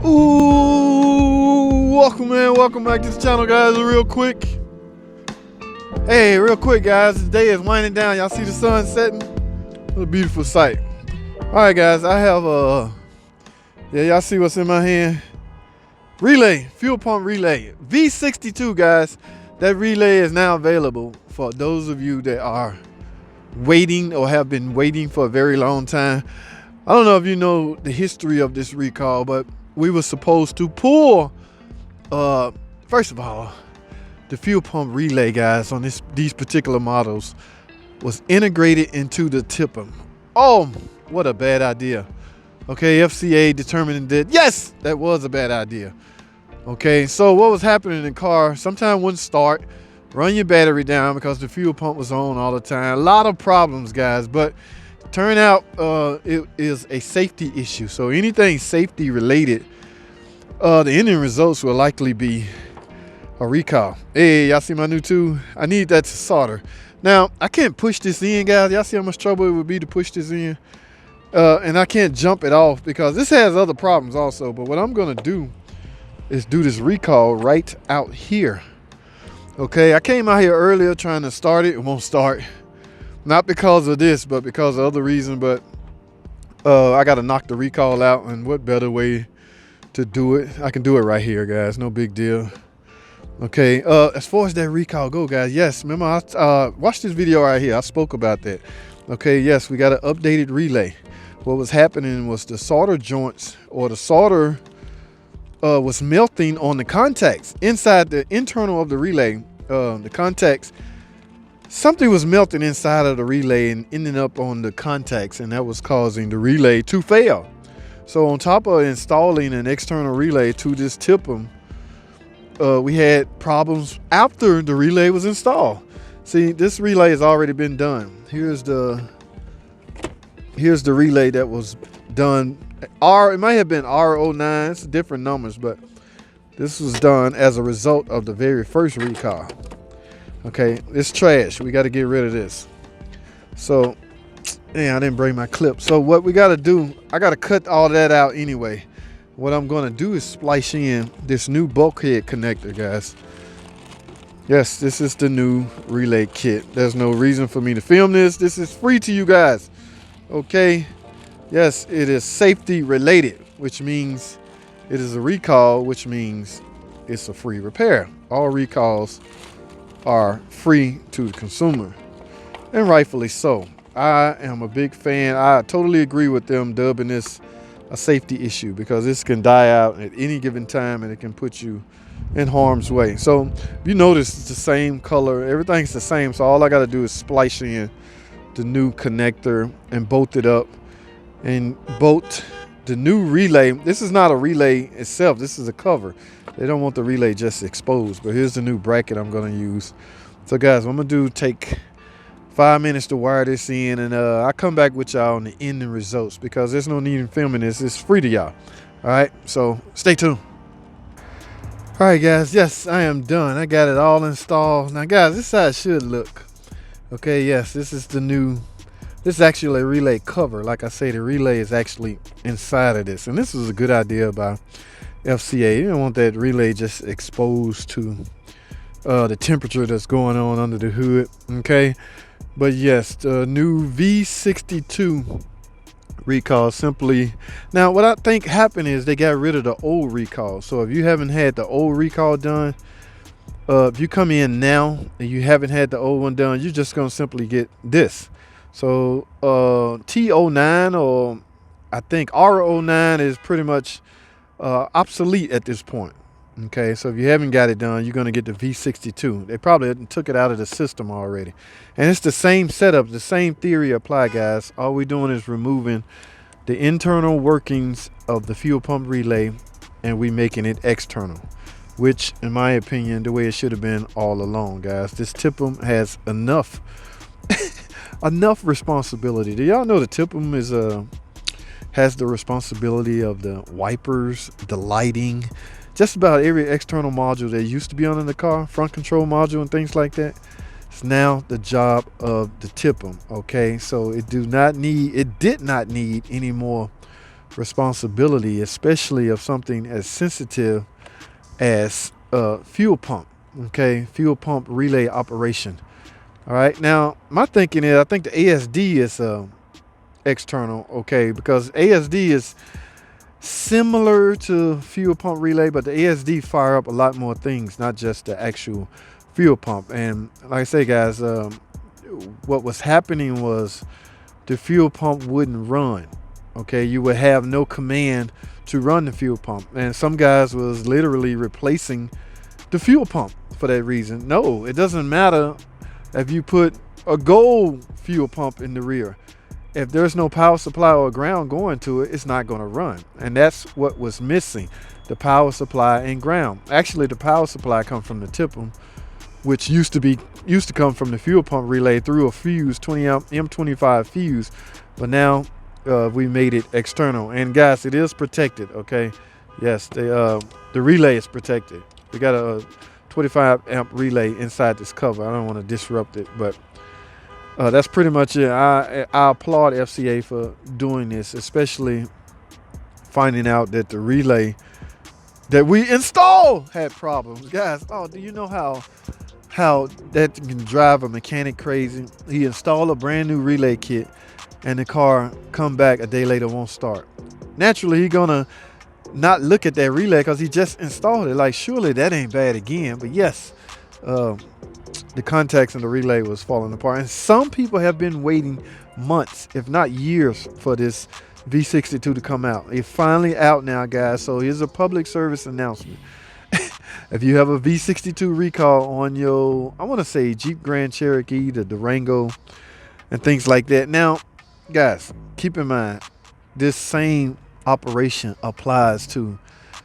Ooh, welcome back to the channel, guys. Real quick, guys, the day is winding down. Y'all see the sun setting? What a beautiful sight. All right, guys, I have y'all see what's in my hand? Relay, fuel pump relay, V62, guys. That relay is now available for those of you that are waiting or have been waiting for a very long time. I don't know if you know the history of this recall, but we were supposed to pull, first of all, the fuel pump relay, guys, on these particular models was integrated into the TIPM. Oh, what a bad idea. Okay, FCA determined that, yes, that was a bad idea. Okay, so what was happening in the car, sometimes wouldn't start, run your battery down because the fuel pump was on all the time. A lot of problems, guys, but turn out it is a safety issue. So anything safety related, the ending results will likely be a recall. Hey, y'all see my new tool? I need that to solder. Now, I can't push this in, guys. Y'all see how much trouble it would be to push this in? And I can't jump it off because this has other problems also. But what I'm gonna do is do this recall right out here. Okay, I came out here earlier trying to start it. It won't start. Not because of this, but because of other reason. But I got to knock the recall out, and what better way to do it? I can do it right here, guys. No big deal. Okay, as far as that recall go, guys, yes, remember I watched this video right here. I spoke about that. Okay, yes, we got an updated relay. What was happening was the solder joints, or the solder was melting on the contacts inside the internal of the relay. The contacts, something was melting inside of the relay and ending up on the contacts, and that was causing the relay to fail. So on top of installing an external relay to this TIPM, we had problems after the relay was installed. See, this relay has already been done. Here's the relay that was done. It might have been R09, it's different numbers, but this was done as a result of the very first recall. Okay, it's trash. We got to get rid of this. So, yeah, I didn't bring my clip. So what we got to do, I got to cut all that out anyway. What I'm going to do is splice in this new bulkhead connector, guys. Yes, this is the new relay kit. There's no reason for me to film this. This is free to you guys. Okay. Yes, it is safety related, which means it is a recall, which means it's a free repair. All recalls are free to the consumer, and rightfully so. I am a big fan. I totally agree with them dubbing this a safety issue because this can die out at any given time and it can put you in harm's way. So if you notice, it's the same color, everything's the same. So all I got to do is splice in the new connector and bolt it up and bolt the new relay. This is not a relay itself, this is a cover. They don't want the relay just exposed, but here's the new bracket I'm going to use. So guys, what I'm going to do, take 5 minutes to wire this in, and I'll come back with y'all on the ending results because there's no need in filming this. It's free to y'all. All right, so stay tuned. All right, guys, yes, I am done. I got it all installed. Now, guys, this is how it should look. Okay, yes, this is actually a relay cover. Like I say, the relay is actually inside of this, and this is a good idea by FCA. You don't want that relay just exposed to the temperature that's going on under the hood. Okay, but yes, the new V62 recall simply. Now, what I think happened is they got rid of the old recall. So if you haven't had the old recall done, if you come in now and you haven't had the old one done, you're just gonna simply get this. So T09, or I think R09, is pretty much obsolete at this point. Okay, so if you haven't got it done, you're going to get the V62. They probably took it out of the system already. And it's the same setup, the same theory apply, guys. All we're doing is removing the internal workings of the fuel pump relay, and we making it external, which, in my opinion, the way it should have been all along, guys. This TIPM has enough enough responsibility. Do y'all know the TIPM is has the responsibility of the wipers, the lighting, just about every external module that used to be on in the car, front control module and things like that. It's now the job of the TIPM. Okay, so it did not need any more responsibility, especially of something as sensitive as fuel pump. Okay, fuel pump relay operation. All right, now my thinking is I think the ASD is external, okay, because ASD is similar to fuel pump relay, but the ASD fire up a lot more things, not just the actual fuel pump. And like I say, guys, what was happening was the fuel pump wouldn't run. Okay, you would have no command to run the fuel pump, and some guys was literally replacing the fuel pump for that reason. No, it doesn't matter if you put a gold fuel pump in the rear. If there's no power supply or ground going to it, it's not going to run. And that's what was missing, the power supply and ground. Actually, the power supply comes from the TIPM, which used to come from the fuel pump relay through a fuse, 20 amp M25 fuse, but now we made it external. And guys, it is protected, okay? Yes, the relay is protected. We got a 25 amp relay inside this cover. I don't want to disrupt it, but that's pretty much it. I applaud FCA for doing this, especially finding out that the relay that we installed had problems. Guys, oh, do you know how that can drive a mechanic crazy? He installed a brand new relay kit and the car come back a day later, won't start. Naturally, he gonna not look at that relay because he just installed it. Like, surely that ain't bad again. But yes, the contacts in the relay was falling apart. And some people have been waiting months, if not years, for this V62 to come out. It's finally out now, guys. So here's a public service announcement. If you have a V62 recall on your, I want to say, Jeep Grand Cherokee, the Durango, and things like that. Now, guys, keep in mind, this same operation applies to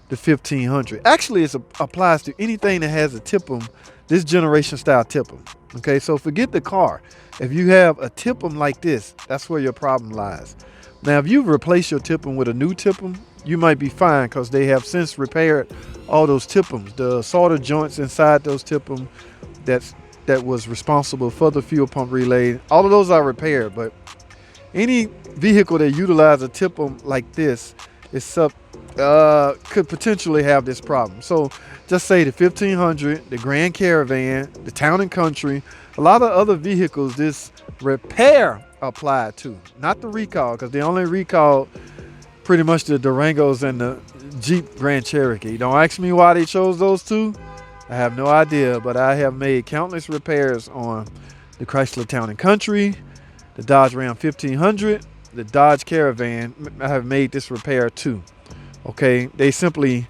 the 1500. Actually, it applies to anything that has a TIPM, this generation style TIPM. Okay, so forget the car. If you have a TIPM like this, that's where your problem lies. Now, if you replace your TIPM with a new TIPM, you might be fine because they have since repaired all those TIPMs, the solder joints inside those TIPM that was responsible for the fuel pump relay. All of those are repaired, but any vehicle that utilizes a TIPM like this could potentially have this problem. So just say the 1500, the Grand Caravan, the Town and Country, a lot of other vehicles this repair applied to, not the recall, because they only recalled pretty much the Durangos and the Jeep Grand Cherokee. Don't ask me why they chose those two. I have no idea, but I have made countless repairs on the Chrysler Town and Country, the Dodge Ram 1500, the Dodge Caravan. I have made this repair too. Okay, they simply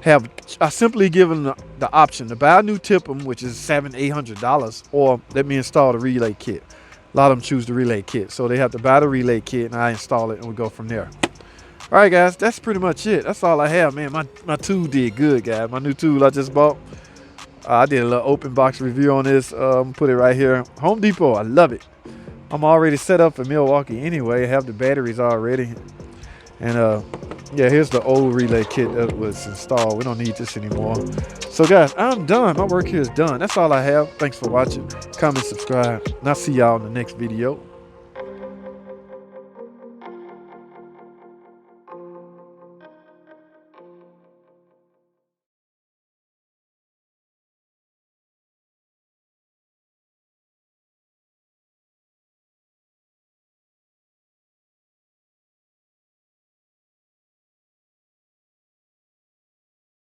given the option to buy a new TIPM, which is $700-800, or let me install the relay kit. A lot of them choose the relay kit, so they have to buy the relay kit, and I install it, and we go from there. All right, guys, that's pretty much it. That's all I have, man. My tool did good, guys. My new tool I just bought. I did a little open box review on this. Put it right here. Home Depot, I love it. I'm already set up for Milwaukee anyway. I have the batteries already. And yeah, here's the old relay kit that was installed. We don't need this anymore. So guys, I'm done. My work here is done. That's all I have. Thanks for watching. Comment, subscribe, and I'll see y'all in the next video.